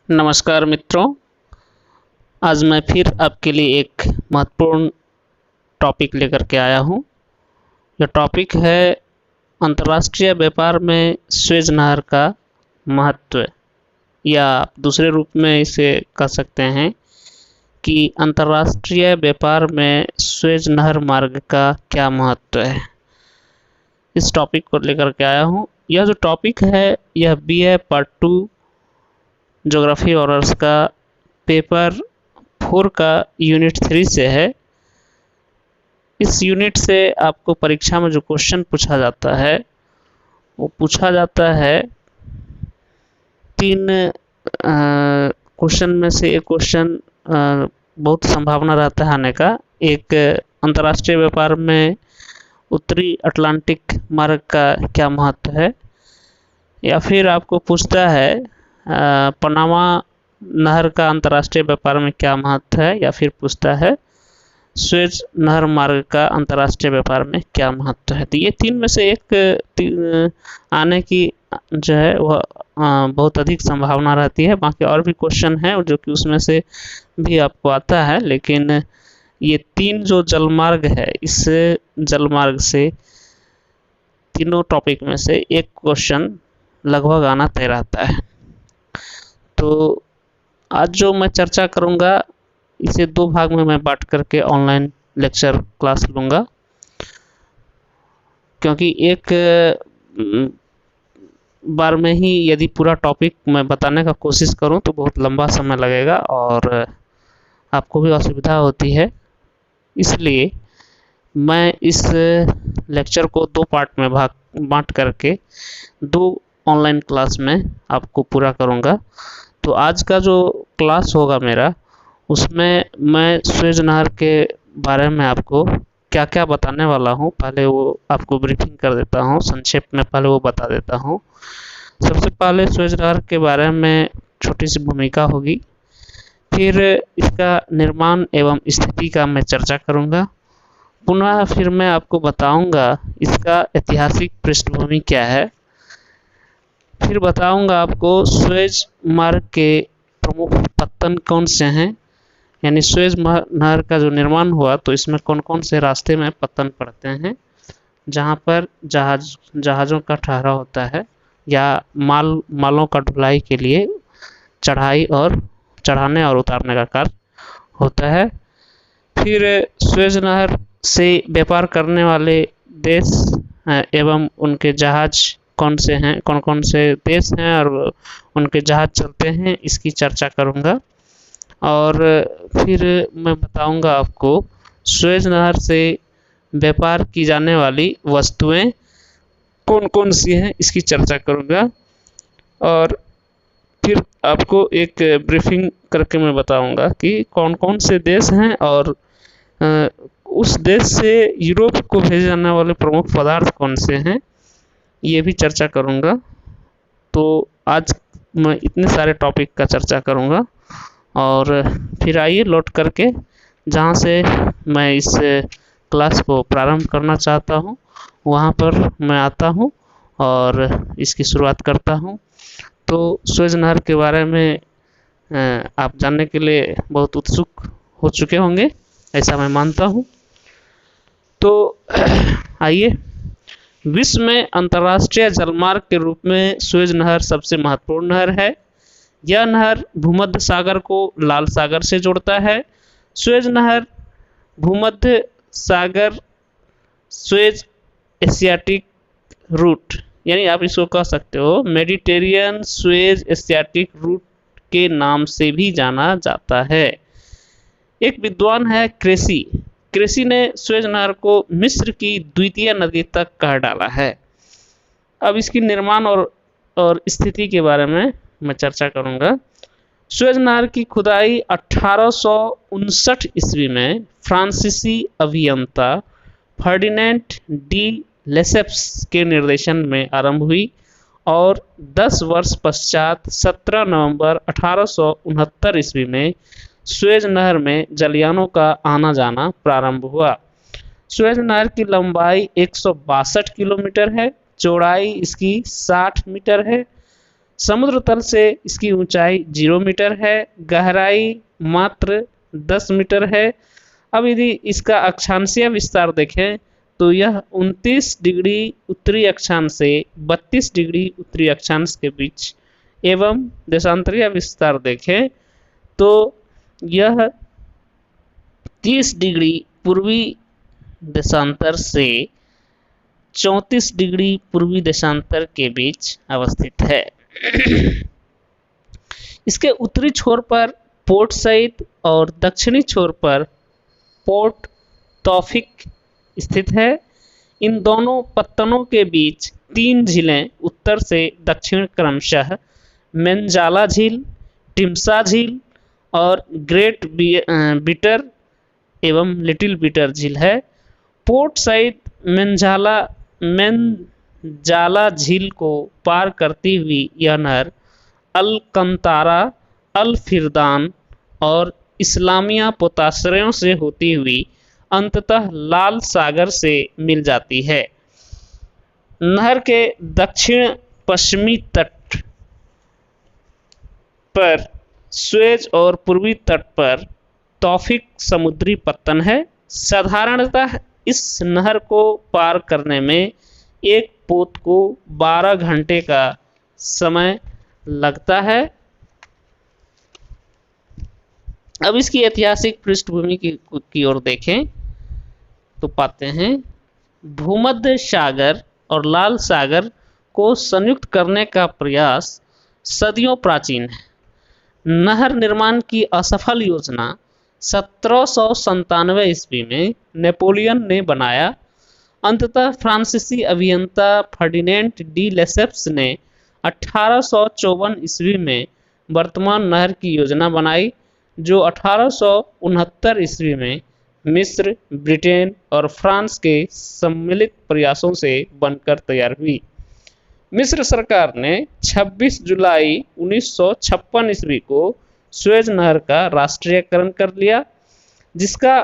नमस्कार मित्रों, आज मैं फिर आपके लिए एक महत्वपूर्ण टॉपिक लेकर के आया हूँ। यह टॉपिक है अंतर्राष्ट्रीय व्यापार में स्वेज नहर का महत्व, या दूसरे रूप में इसे कह सकते हैं कि अंतर्राष्ट्रीय व्यापार में स्वेज नहर मार्ग का क्या महत्व है। इस टॉपिक को लेकर के आया हूँ। यह जो टॉपिक है यह BA पार्ट 2 ज्योग्राफी ऑनर्स का पेपर 4 का यूनिट 3 से है। इस यूनिट से आपको परीक्षा में जो क्वेश्चन पूछा जाता है वो पूछा जाता है 3 क्वेश्चन में से एक क्वेश्चन बहुत संभावना रहता है आने का। एक अंतर्राष्ट्रीय व्यापार में उत्तरी अटलांटिक मार्ग का क्या महत्व है, या फिर आपको पूछता है पनामा नहर का अंतर्राष्ट्रीय व्यापार में क्या महत्व है, या फिर पूछता है स्वेज नहर मार्ग का अंतर्राष्ट्रीय व्यापार में क्या महत्व है। तो ये 3 में से एक आने की जो है वह बहुत अधिक संभावना रहती है। बाकी और भी क्वेश्चन है जो कि उसमें से भी आपको आता है, लेकिन ये 3 जो जलमार्ग है, इस जलमार्ग से तीनों टॉपिक में से एक क्वेश्चन लगभग आना तय रहता है। तो आज जो मैं चर्चा करूंगा इसे 2 भाग में मैं बांट करके ऑनलाइन लेक्चर क्लास लूँगा, क्योंकि एक बार में ही यदि पूरा टॉपिक मैं बताने का कोशिश करूं तो बहुत लंबा समय लगेगा और आपको भी असुविधा होती है। इसलिए मैं इस लेक्चर को 2 पार्ट में बांट करके 2 ऑनलाइन क्लास में आपको पूरा करूंगा। तो आज का जो क्लास होगा मेरा, उसमें मैं स्वेज नहर के बारे में आपको क्या क्या बताने वाला हूँ, पहले वो आपको ब्रीफिंग कर देता हूँ, संक्षेप में पहले वो बता देता हूँ। सबसे पहले स्वेज नहर के बारे में छोटी सी भूमिका होगी, फिर इसका निर्माण एवं स्थिति का मैं चर्चा करूँगा। पुनः फिर मैं आपको बताऊँगा इसका ऐतिहासिक पृष्ठभूमि क्या है। फिर बताऊंगा आपको स्वेज मार्ग के प्रमुख पत्तन कौन से हैं, यानी स्वेज नहर का जो निर्माण हुआ तो इसमें कौन कौन से रास्ते में पत्तन पड़ते हैं जहां पर जहाज़ों का ठहराव होता है, या मालों का ढुलाई के लिए चढ़ाने और उतारने का कार्य होता है। फिर स्वेज नहर से व्यापार करने वाले देश एवं उनके जहाज कौन से हैं, कौन कौन से देश हैं और उनके जहाज चलते हैं, इसकी चर्चा करूंगा। और फिर मैं बताऊंगा आपको स्वेज नहर से व्यापार की जाने वाली वस्तुएं कौन कौन सी हैं, इसकी चर्चा करूंगा। और फिर आपको एक ब्रीफिंग करके मैं बताऊंगा कि कौन कौन से देश हैं और उस देश से यूरोप को भेजे जाने वाले प्रमुख पदार्थ कौन से हैं, ये भी चर्चा करूंगा। तो आज मैं इतने सारे टॉपिक का चर्चा करूंगा और फिर आइए लौट करके जहां से मैं इस क्लास को प्रारंभ करना चाहता हूं वहां पर मैं आता हूं और इसकी शुरुआत करता हूं। तो स्वेज नहर के बारे में आप जानने के लिए बहुत उत्सुक हो चुके होंगे, ऐसा मैं मानता हूं। तो आइए, विश्व में अंतर्राष्ट्रीय जलमार्ग के रूप में स्वेज नहर सबसे महत्वपूर्ण नहर है। यह नहर भूमध्य सागर को लाल सागर से जोड़ता है। स्वेज नहर भूमध्य सागर स्वेज एशियाटिक रूट, यानी आप इसको कह सकते हो मेडिटेरियन स्वेज एशियाटिक रूट के नाम से भी जाना जाता है। एक विद्वान है क्रेसी ने स्वेज नहर को मिस्र की द्वितीय नदी तक कह डाला है। अब इसकी निर्माण और स्थिति के बारे में मैं चर्चा करूंगा। स्वेज नहर की खुदाई 1859 ईस्वी में फ्रांसीसी अभियंता फर्डिनेंड डी लेसेप्स के निर्देशन में आरंभ हुई और 10 वर्ष पश्चात 17 नवंबर 1869 ईस्वी में स्वेज नहर में जलयानों का आना जाना प्रारंभ हुआ। स्वेज नहर की लंबाई 162 किलोमीटर है, चौड़ाई इसकी 60 मीटर है। समुद्र तल से इसकी ऊंचाई 0 मीटर है, गहराई मात्र 10 मीटर है। अब यदि इसका अक्षांशीय विस्तार देखें तो यह 29 डिग्री उत्तरी अक्षांश से 32 डिग्री उत्तरी अक्षांश के बीच एवं देशांतरीय विस्तार देखें तो यह 30 डिग्री पूर्वी देशांतर से 34 डिग्री पूर्वी देशांतर के बीच अवस्थित है। इसके उत्तरी छोर पर पोर्ट सईद और दक्षिणी छोर पर पोर्ट तौफीक स्थित है। इन दोनों पत्तनों के बीच 3 झीलें उत्तर से दक्षिण क्रमशः मेंजाला झील, टिम्सा झील और ग्रेट बीटर एवं लिटिल बीटर झील है। पोर्ट सईद मेंजाला झील को पार करती हुई यह नहर अलकंतारा, अल फिरदान और इस्लामिया पोताश्रयों से होती हुई अंततः लाल सागर से मिल जाती है। नहर के दक्षिण पश्चिमी तट पर स्वेज और पूर्वी तट पर तौफीक समुद्री पत्तन है। साधारणतः इस नहर को पार करने में एक पोत को 12 घंटे का समय लगता है। अब इसकी ऐतिहासिक पृष्ठभूमि की ओर देखें तो पाते हैं भूमध्य सागर और लाल सागर को संयुक्त करने का प्रयास सदियों प्राचीन है। नहर निर्माण की असफल योजना 1797 ईस्वी में नेपोलियन ने बनाया। अंततः फ्रांसीसी अभियंता फर्डिनेंड डी लेसेप्स ने 1854 ईस्वी में वर्तमान नहर की योजना बनाई, जो 1869 ईस्वी में मिस्र, ब्रिटेन और फ्रांस के सम्मिलित प्रयासों से बनकर तैयार हुई। मिस्र सरकार ने 26 जुलाई 1956 ईस्वी को स्वेज नहर का राष्ट्रीयकरण कर लिया, जिसका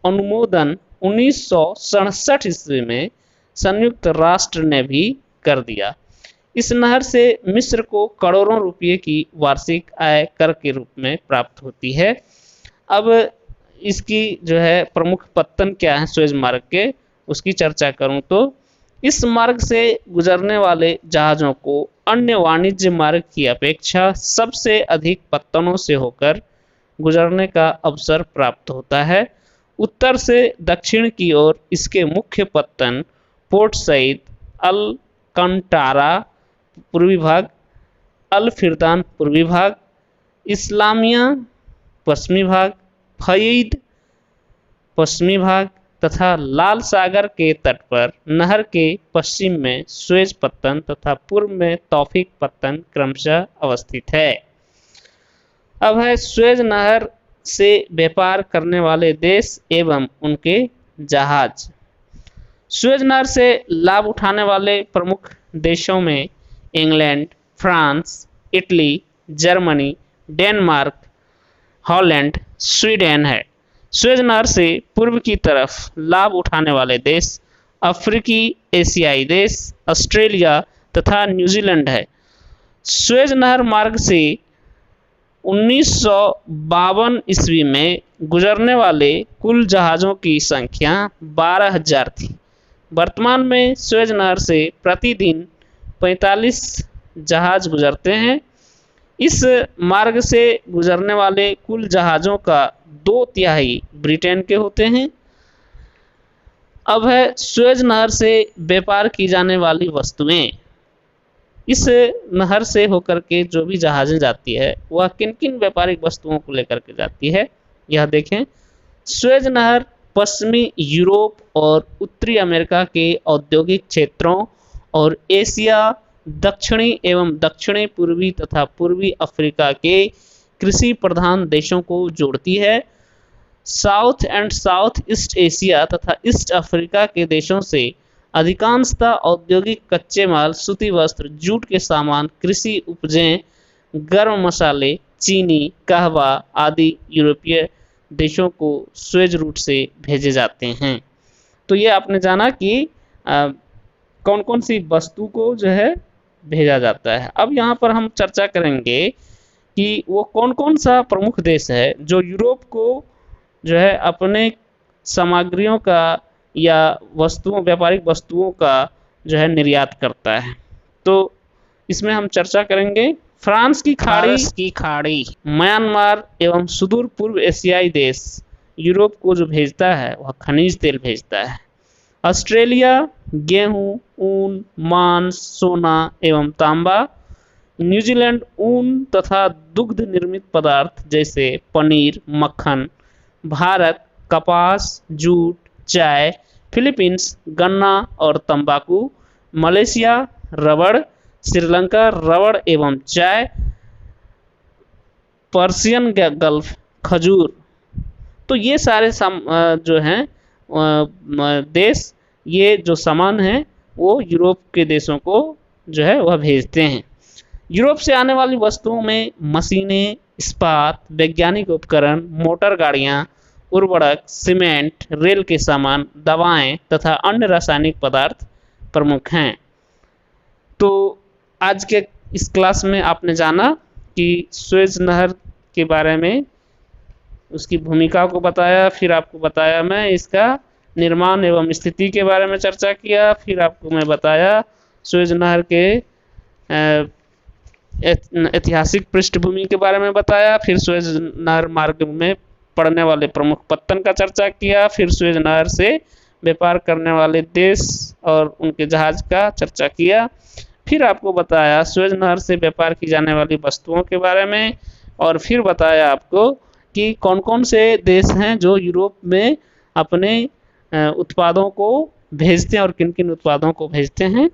अनुमोदन 1967 ईस्वी में संयुक्त राष्ट्र ने भी कर दिया। इस नहर से मिस्र को करोड़ों रुपये की वार्षिक आय कर के रूप में प्राप्त होती है। अब इसकी जो है प्रमुख पत्तन क्या है स्वेज मार्ग के, उसकी चर्चा करूं तो इस मार्ग से गुजरने वाले जहाज़ों को अन्य वाणिज्य मार्ग की अपेक्षा सबसे अधिक पत्तनों से होकर गुजरने का अवसर प्राप्त होता है। उत्तर से दक्षिण की ओर इसके मुख्य पत्तन पोर्ट सईद, अल कंटारा पूर्वी भाग, अल फिरदान पूर्वी भाग, इस्लामिया पश्चिमी भाग, फयीद पश्चिमी भाग तथा लाल सागर के तट पर नहर के पश्चिम में स्वेज पत्तन तथा पूर्व में तौफीक पत्तन क्रमशः अवस्थित है। अब है स्वेज नहर से व्यापार करने वाले देश एवं उनके जहाज। स्वेज नहर से लाभ उठाने वाले प्रमुख देशों में England, France, Italy, Germany, Denmark, Holland, Sweden है। स्वेज नहर से पूर्व की तरफ लाभ उठाने वाले देश अफ्रीकी एशियाई देश, ऑस्ट्रेलिया तथा न्यूजीलैंड है। स्वेज नहर मार्ग से 1952 ईस्वी में गुजरने वाले कुल जहाज़ों की संख्या 12,000 थी। वर्तमान में स्वेज नहर से प्रतिदिन 45 जहाज गुजरते हैं। इस मार्ग से गुजरने वाले कुल जहाज़ों का 2/3 ब्रिटेन के होते हैं। अब है स्वेज नहर से व्यापार की जाने वाली वस्तुएं। इस नहर से होकर के जो भी जहाज़ें जाती है वह किन किन व्यापारिक वस्तुओं को लेकर के जाती है, यह देखें। स्वेज नहर पश्चिमी यूरोप और उत्तरी अमेरिका के औद्योगिक क्षेत्रों और एशिया, दक्षिणी एवं दक्षिणी पूर्वी तथा पूर्वी अफ्रीका के कृषि प्रधान देशों को जोड़ती है। South and south east Asia तथा ईस्ट अफ्रीका के देशों से अधिकांशतः औद्योगिक कच्चे माल, सूती वस्त्र, जूट के सामान, कृषि उपजें, गर्म मसाले, चीनी, कहवा आदि यूरोपीय देशों को स्वेज रूट से भेजे जाते हैं। तो ये आपने जाना कि कौन कौन सी वस्तु को जो है भेजा जाता है। अब यहाँ पर हम चर्चा करेंगे कि वो कौन कौन सा प्रमुख देश है जो यूरोप को जो है अपने सामग्रियों का या वस्तुओं व्यापारिक वस्तुओं का जो है निर्यात करता है। तो इसमें हम चर्चा करेंगे फ्रांस की खाड़ी, म्यांमार एवं सुदूर पूर्व एशियाई देश यूरोप को जो भेजता है वह खनिज तेल भेजता है। ऑस्ट्रेलिया गेहूं, ऊन, मांस, सोना एवं तांबा। न्यूजीलैंड ऊन तथा दुग्ध निर्मित पदार्थ जैसे पनीर, मक्खन। भारत कपास, जूट, चाय। फिलीपींस गन्ना और तंबाकू। मलेशिया रबड़। श्रीलंका रबड़ एवं चाय। पर्शियन गल्फ खजूर। तो ये सारे जो हैं देश, ये जो सामान हैं वो यूरोप के देशों को जो है वह भेजते हैं। यूरोप से आने वाली वस्तुओं में मशीनें, इस्पात, वैज्ञानिक उपकरण, मोटर गाड़ियाँ, उर्वरक, सीमेंट, रेल के सामान, दवाएं तथा अन्य रासायनिक पदार्थ प्रमुख हैं। तो आज के इस क्लास में आपने जाना कि सुएज नहर के बारे में, उसकी भूमिका को बताया, फिर आपको बताया मैं इसका निर्माण एवं स्थिति के बारे में चर्चा किया, फिर आपको मैं बताया सुएज नहर के ऐतिहासिक पृष्ठभूमि के बारे में बताया, फिर सुएज नहर मार्ग में पड़ने वाले प्रमुख पत्तन का चर्चा किया, फिर सुएज नहर से व्यापार करने वाले देश और उनके जहाज का चर्चा किया, फिर आपको बताया सुएज नहर से व्यापार की जाने वाली वस्तुओं के बारे में, और फिर बताया आपको कि कौन कौन से देश हैं जो यूरोप में अपने उत्पादों को भेजते हैं और किन किन उत्पादों को भेजते हैं।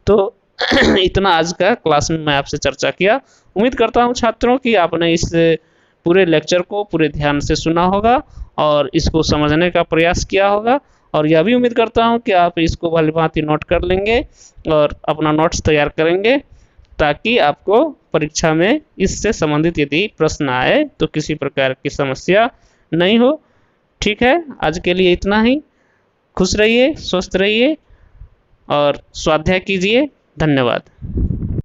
तो इतना आज का क्लास में मैं आपसे चर्चा किया। उम्मीद करता हूँ छात्रों कि आपने इस पूरे लेक्चर को पूरे ध्यान से सुना होगा और इसको समझने का प्रयास किया होगा, और यह भी उम्मीद करता हूँ कि आप इसको भलीभांति नोट कर लेंगे और अपना नोट्स तैयार करेंगे, ताकि आपको परीक्षा में इससे संबंधित यदि प्रश्न आए तो किसी प्रकार की समस्या नहीं हो। ठीक है, आज के लिए इतना ही। खुश रहिए, स्वस्थ रहिए और स्वाध्याय कीजिए। धन्यवाद।